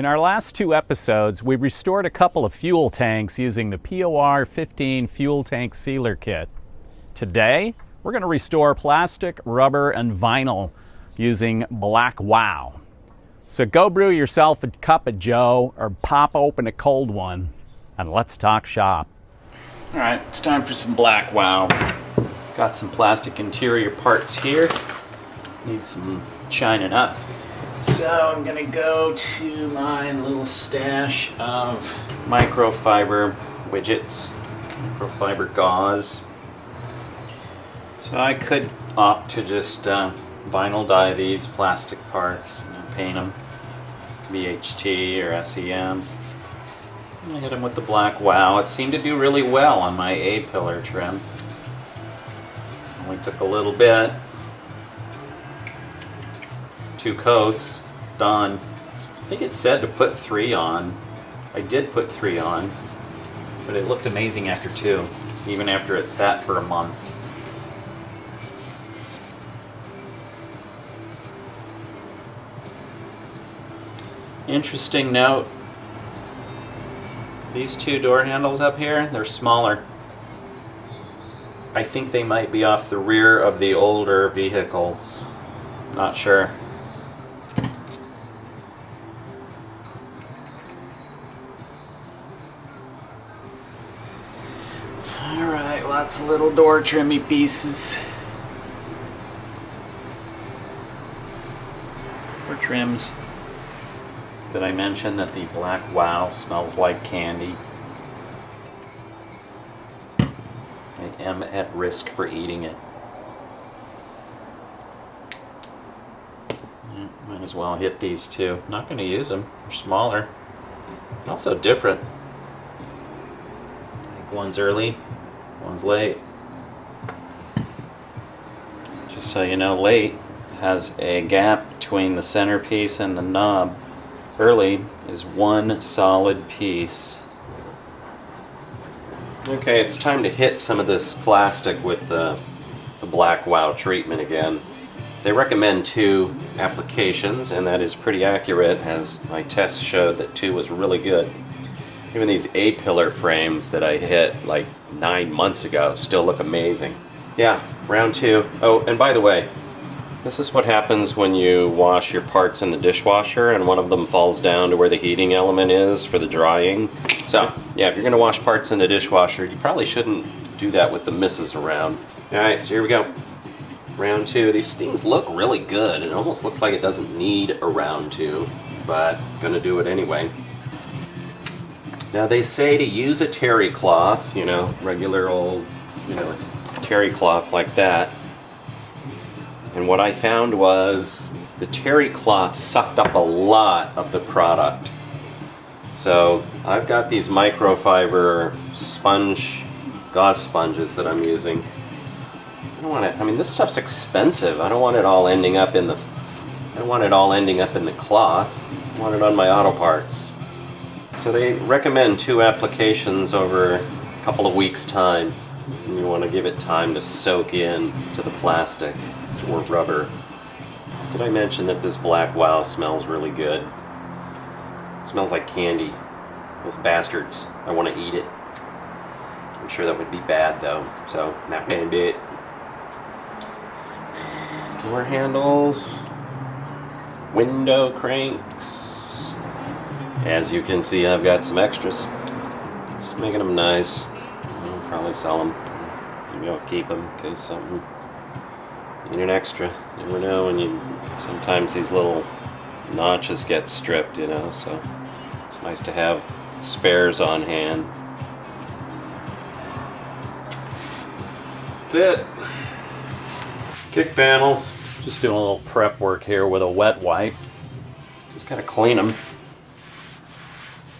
In our last two episodes, we restored a couple of fuel tanks using the POR 15 fuel tank sealer kit. Today, we're going to restore plastic, rubber, and vinyl using Black Wow. So go brew yourself a cup of joe or pop open a cold one, and let's talk shop. All right, it's time for some Black Wow. Got some plastic interior parts here. Need some shining up. So I'm gonna go to my little stash of microfiber widgets, microfiber gauze. So I could opt to just vinyl dye these plastic parts, paint them BHT or SEM. I hit them with the Black Wow. It seemed to do really well on my A-pillar trim. Only took a little bit. 2 coats, done. I think it said to put 3 on. I did put 3 on, but it looked amazing after 2, even after it sat for a month. Interesting note, these 2 door handles up here, they're smaller. I think they might be off the rear of the older vehicles. Not sure. Alright, lots of little door trimmy pieces. For trims. Did I mention that the Black Wow smells like candy? I am at risk for eating it. Yeah, might as well hit these 2. Not going to use them. They're smaller. Also different. I think one's early, one's late. Just so you know, late has a gap between the centerpiece and the knob. Early is one solid piece. Okay, it's time to hit some of this plastic with the Black Wow treatment again. They recommend 2 applications, and that is pretty accurate, as my tests showed that 2 was really good. Even these A-pillar frames that I hit like 9 months ago still look amazing. Yeah, round 2. Oh, and by the way, this is what happens when you wash your parts in the dishwasher and one of them falls down to where the heating element is for the drying. So, yeah, if you're going to wash parts in the dishwasher, you probably shouldn't do that with the misses around. Alright, so here we go. Round 2. These things look really good. It almost looks like it doesn't need a round 2, but I'm going to do it anyway. Now, they say to use a terry cloth, you know, regular old, you know, terry cloth like that. And what I found was the terry cloth sucked up a lot of the product. So I've got these microfiber sponge, gauze sponges that I'm using. I don't want it, I mean, this stuff's expensive. I don't want it all ending up in the, cloth. I want it on my auto parts. So they recommend 2 applications over a couple of weeks' time. And you want to give it time to soak in to the plastic or rubber. Did I mention that this Black Wow smells really good? It smells like candy. Those bastards. I want to eat it. I'm sure that would be bad though, so not gonna do it. Door handles. Window cranks. As you can see, I've got some extras. Just making them nice. I'll probably sell them. Maybe I'll keep them in case something. Need an extra. You never know when you. Sometimes these little notches get stripped, you know, so it's nice to have spares on hand. That's it. Kick panels. Just doing a little prep work here with a wet wipe. Just gotta clean them.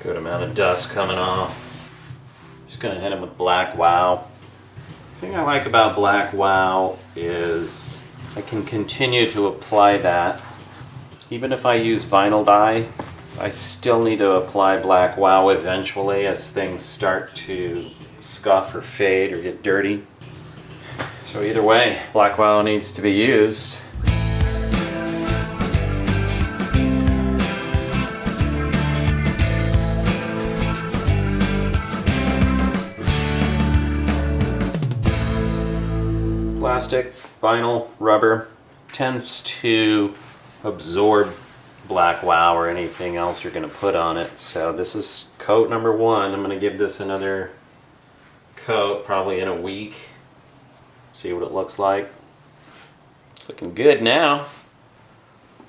Good amount of dust coming off. Just gonna hit them with Black Wow. The thing I like about Black Wow is I can continue to apply that. Even if I use vinyl dye, I still need to apply Black Wow eventually as things start to scuff or fade or get dirty. So either way, Black Wow needs to be used. plastic, vinyl, rubber, tends to absorb black wow or anything else you're going to put on it. So this is coat number 1. I'm going to give this another coat probably in a week. See what it looks like. It's looking good now.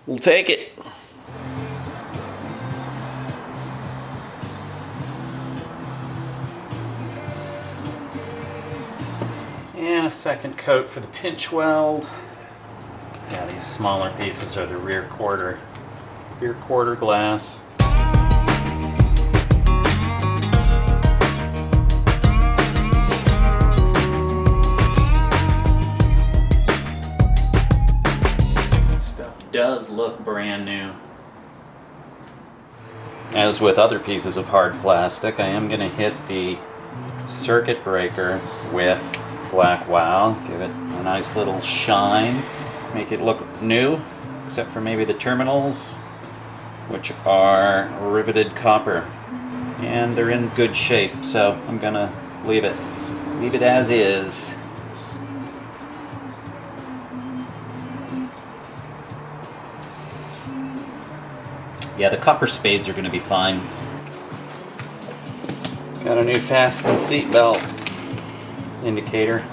We'll take it. And a second coat for the pinch weld. Yeah, these smaller pieces are the rear quarter glass. Stuff does look brand new. As with other pieces of hard plastic, I am going to hit the circuit breaker with black wow, give it a nice little shine, make it look new, except for maybe the terminals, which are riveted copper, and they're in good shape, so I'm gonna leave it as is. Yeah, the copper spades are gonna be fine. Got a new fasten seat belt indicator.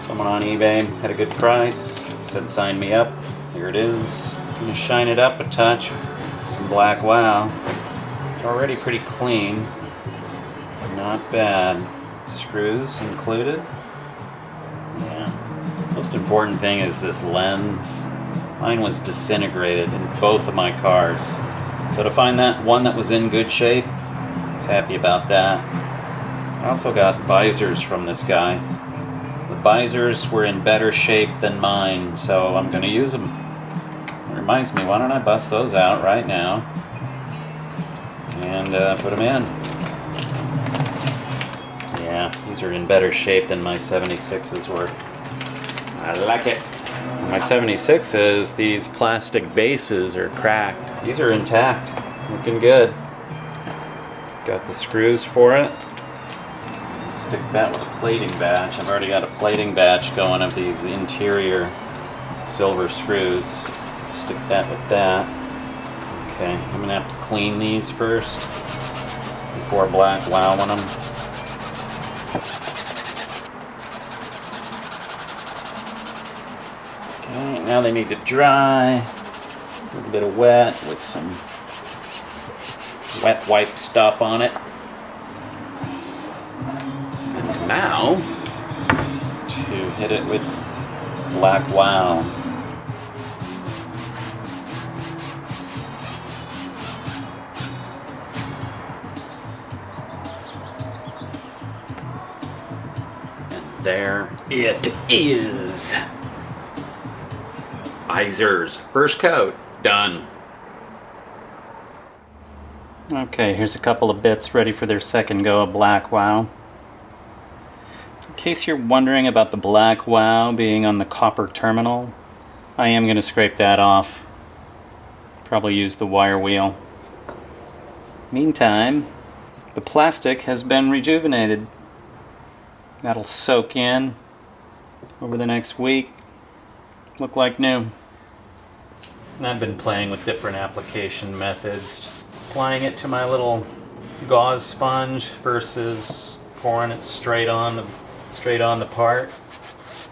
Someone on eBay had a good price, said sign me up. Here it is. I'm gonna shine it up a touch with some black wow. It's already pretty clean. Not bad. Screws included. Yeah. Most important thing is this lens. Mine was disintegrated in both of my cars. So to find that one that was in good shape, I was happy about that. I also got visors from this guy. The visors were in better shape than mine, so I'm going to use them. It reminds me, why don't I bust those out right now and put them in. Yeah, these are in better shape than my 76s were. I like it. My 76s, these plastic bases are cracked. These are intact, looking good. Got the screws for it. Stick that with a plating batch. I've already got a plating batch going of these interior silver screws. Stick that with that. Okay, I'm gonna have to clean these first before black wowing them. Okay, now they need to dry. A little bit of wet with some wet wipe stuff on it. Now, to hit it with black wow. And there it is. Visors. First coat, done. Okay, here's a couple of bits ready for their second go of black wow. In case you're wondering about the black wow being on the copper terminal, I am going to scrape that off. Probably use the wire wheel. Meantime, the plastic has been rejuvenated. That'll soak in over the next week. Look like new. And I've been playing with different application methods, just applying it to my little gauze sponge versus pouring it straight on the part.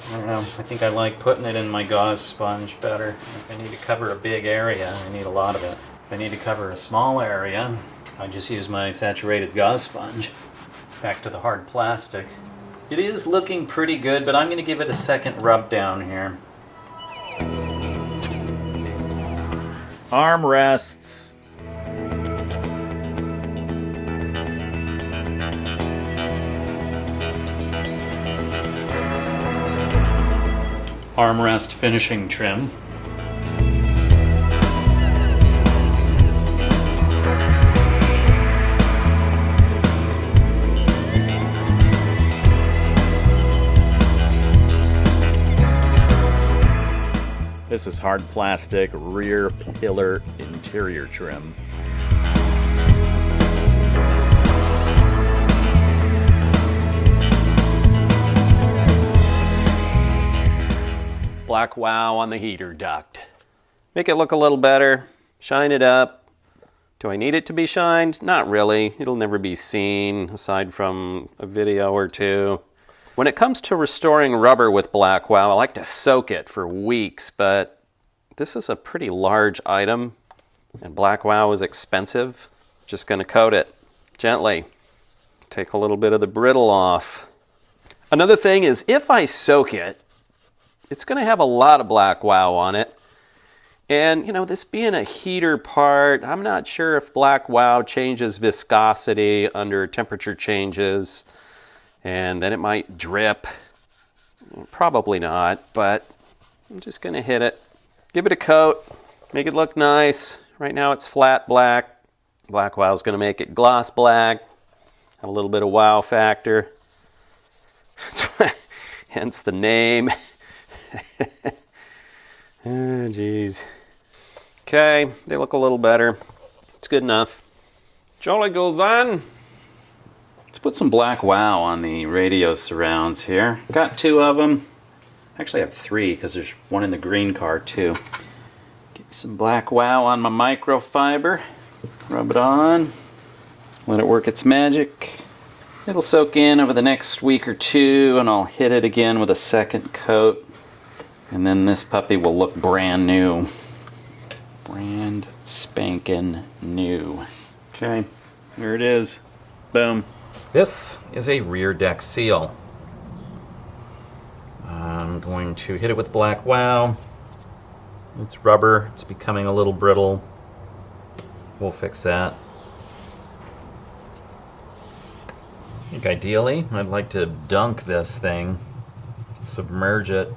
I don't know, I think I like putting it in my gauze sponge better. If I need to cover a big area, I need a lot of it. If I need to cover a small area, I just use my saturated gauze sponge. Back to the hard plastic. It is looking pretty good, but I'm going to give it a second rub down here. Armrests. Armrest finishing trim. This is hard plastic rear pillar interior trim. black wow on the heater duct. Make it look a little better, shine it up. Do I need it to be shined? Not really. It'll never be seen aside from a video or two. When it comes to restoring rubber with black wow, I like to soak it for weeks, but this is a pretty large item and black wow is expensive. Just going to coat it gently. Take a little bit of the brittle off. Another thing is if I soak it, it's going to have a lot of black wow on it. And, you know, this being a heater part, I'm not sure if black wow changes viscosity under temperature changes. And then it might drip. Probably not, but I'm just going to hit it. Give it a coat. Make it look nice. Right now it's flat black. Black wow is going to make it gloss black. Have a little bit of wow factor. Hence the name. Oh, geez. Okay, they look a little better. It's good enough. Jolly goes on. Let's put some black wow on the radio surrounds here. Got 2 of them. Actually, I have 3 because there's one in the green car too. Get some black wow on my microfiber. Rub it on. Let it work its magic. It'll soak in over the next week or 2 and I'll hit it again with a second coat. And then this puppy will look brand new. Brand spankin' new. Okay, here it is. Boom. This is a rear deck seal. I'm going to hit it with black wow. It's rubber, it's becoming a little brittle. We'll fix that. I think ideally, I'd like to dunk this thing, submerge it.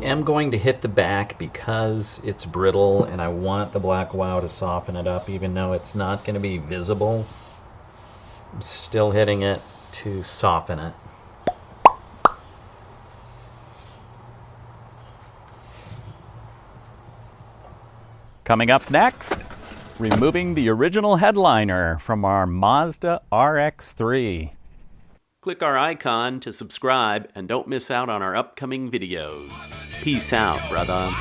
I'm going to hit the back because it's brittle and I want the black wow to soften it up even though it's not going to be visible. I'm still hitting it to soften it. Coming up next, removing the original headliner from our Mazda RX3. Click our icon to subscribe and don't miss out on our upcoming videos. Peace out, brother.